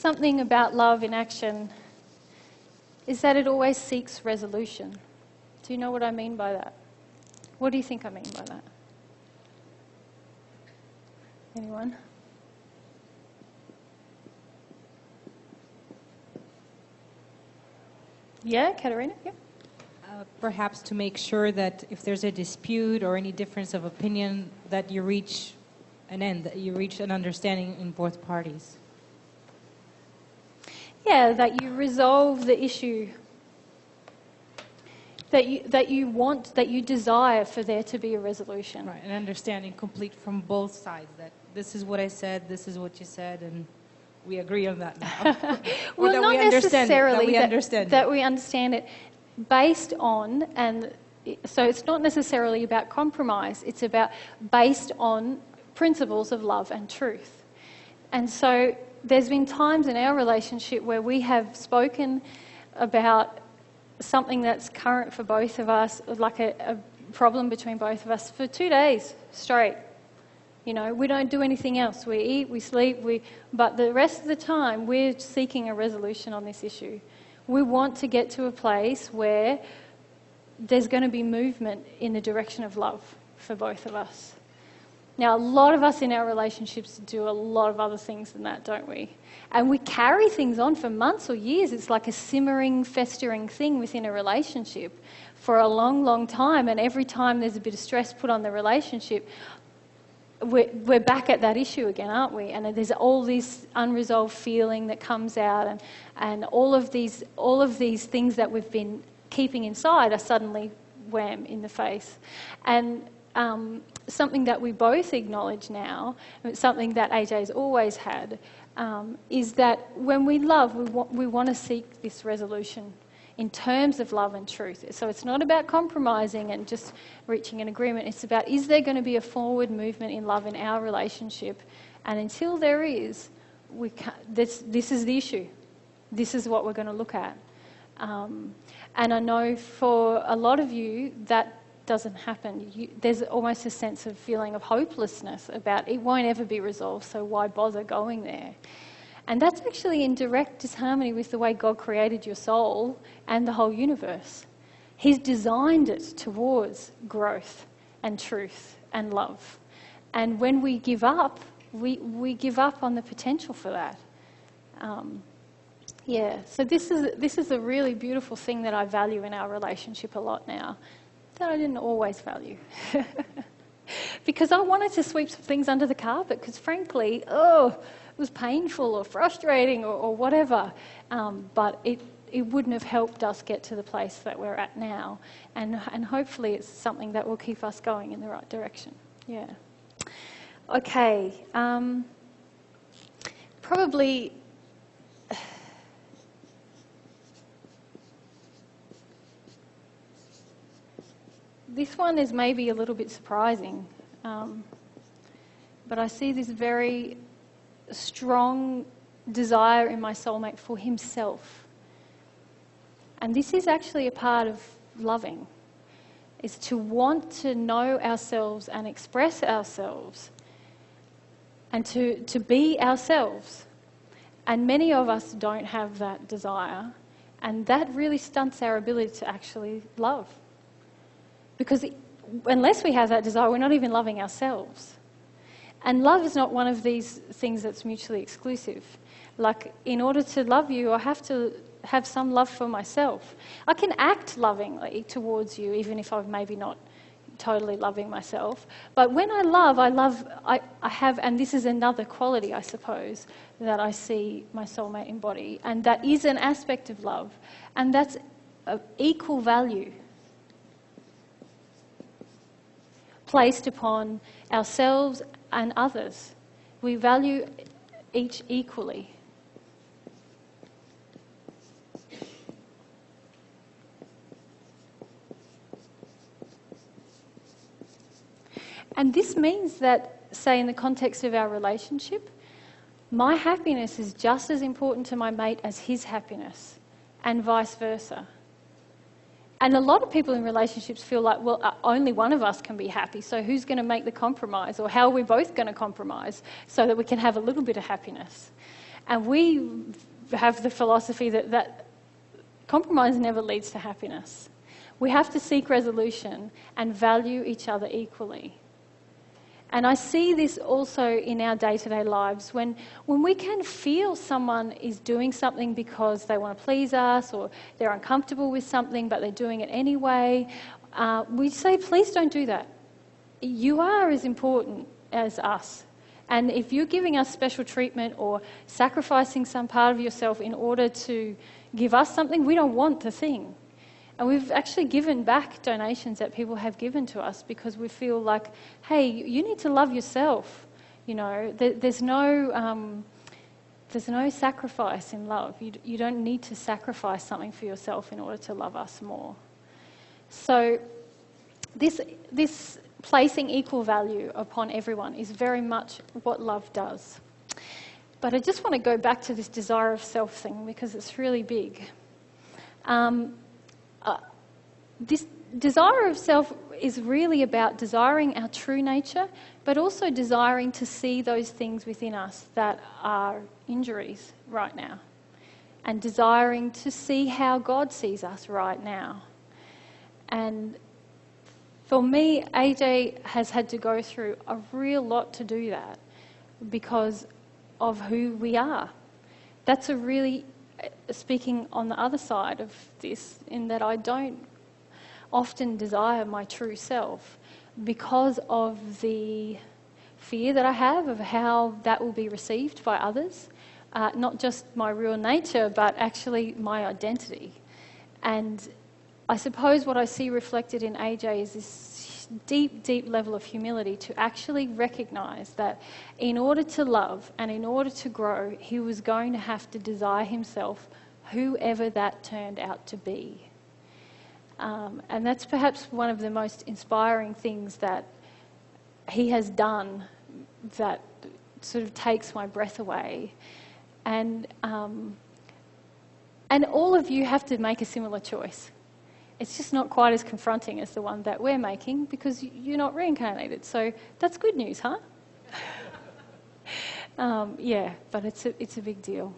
something about love in action is that it always seeks resolution. Do you know what I mean by that? What do you think I mean by that? Anyone? Yeah, Katerina? Yeah. Perhaps to make sure that if there's a dispute or any difference of opinion, that you reach an end, that you reach an understanding in both parties. Yeah, that you resolve the issue, that you desire for there to be a resolution. Right, an understanding complete from both sides, that this is what I said, this is what you said, and we agree on that now. Well, that not we understand necessarily it, that we understand it based on, and so it's not necessarily about compromise, it's about based on principles of love and truth. And so there's been times in our relationship where we have spoken about something that's current for both of us, like a problem between both of us, for 2 days straight. You know, we don't do anything else. We eat, we sleep, but the rest of the time we're seeking a resolution on this issue. We want to get to a place where there's going to be movement in the direction of love for both of us. Now, a lot of us in our relationships do a lot of other things than that, don't we? And we carry things on for months or years. It's like a simmering, festering thing within a relationship for a long, long time. And every time there's a bit of stress put on the relationship, we're back at that issue again, aren't we? And there's all this unresolved feeling that comes out, and all of these things that we've been keeping inside are suddenly wham in the face. And something that we both acknowledge now, and it's something that AJ's always had, is that when we love, we want to seek this resolution in terms of love and truth. So it's not about compromising and just reaching an agreement. It's about, is there going to be a forward movement in love in our relationship? And until there is, this is the issue. This is what we're going to look at. And I know for a lot of you that doesn't happen. There's almost a sense of feeling of hopelessness about it won't ever be resolved, so why bother going there? And that's actually in direct disharmony with the way God created your soul and the whole universe. He's designed it towards growth and truth and love. And when we give up, we give up on the potential for that. So this is a really beautiful thing that I value in our relationship a lot now, that I didn't always value. Because I wanted to sweep some things under the carpet, because frankly, it was painful or frustrating or whatever, but it wouldn't have helped us get to the place that we're at now, and hopefully it's something that will keep us going in the right direction. Yeah. Okay. Probably this one is maybe a little bit surprising, but I see this very strong desire in my soulmate for himself. And this is actually a part of loving, is to want to know ourselves and express ourselves and to be ourselves. And many of us don't have that desire, and that really stunts our ability to actually love. Because unless we have that desire, we're not even loving ourselves. And love is not one of these things that's mutually exclusive. Like, in order to love you, I have to have some love for myself. I can act lovingly towards you, even if I'm maybe not totally loving myself. But when I have, and this is another quality, I suppose, that I see my soulmate embody. And that is an aspect of love. And that's of equal value placed upon ourselves and others. We value each equally. And this means that, say, in the context of our relationship, my happiness is just as important to my mate as his happiness, and vice versa. And a lot of people in relationships feel like, well, only one of us can be happy, so who's going to make the compromise? Or how are we both going to compromise so that we can have a little bit of happiness? And we have the philosophy that compromise never leads to happiness. We have to seek resolution and value each other equally. And I see this also in our day-to-day lives. When we can feel someone is doing something because they want to please us, or they're uncomfortable with something but they're doing it anyway, we say, please don't do that. You are as important as us. And if you're giving us special treatment or sacrificing some part of yourself in order to give us something, we don't want the thing. And we've actually given back donations that people have given to us because we feel like, hey, you need to love yourself. You know, there's no sacrifice in love. You don't need to sacrifice something for yourself in order to love us more. So this placing equal value upon everyone is very much what love does. But I just want to go back to this desire of self thing because it's really big. This desire of self is really about desiring our true nature, but also desiring to see those things within us that are injuries right now, and desiring to see how God sees us right now. And for me, AJ has had to go through a real lot to do that because of who we are. That's a really, speaking on the other side of this, in that I don't often desire my true self because of the fear that I have of how that will be received by others. Not just my real nature, but actually my identity. And I suppose what I see reflected in AJ is this deep, deep level of humility to actually recognise that in order to love and in order to grow, he was going to have to desire himself, whoever that turned out to be. And that's perhaps one of the most inspiring things that he has done that sort of takes my breath away. And all of you have to make a similar choice. It's just not quite as confronting as the one that we're making because you're not reincarnated. So that's good news, huh? Yeah, but it's a big deal.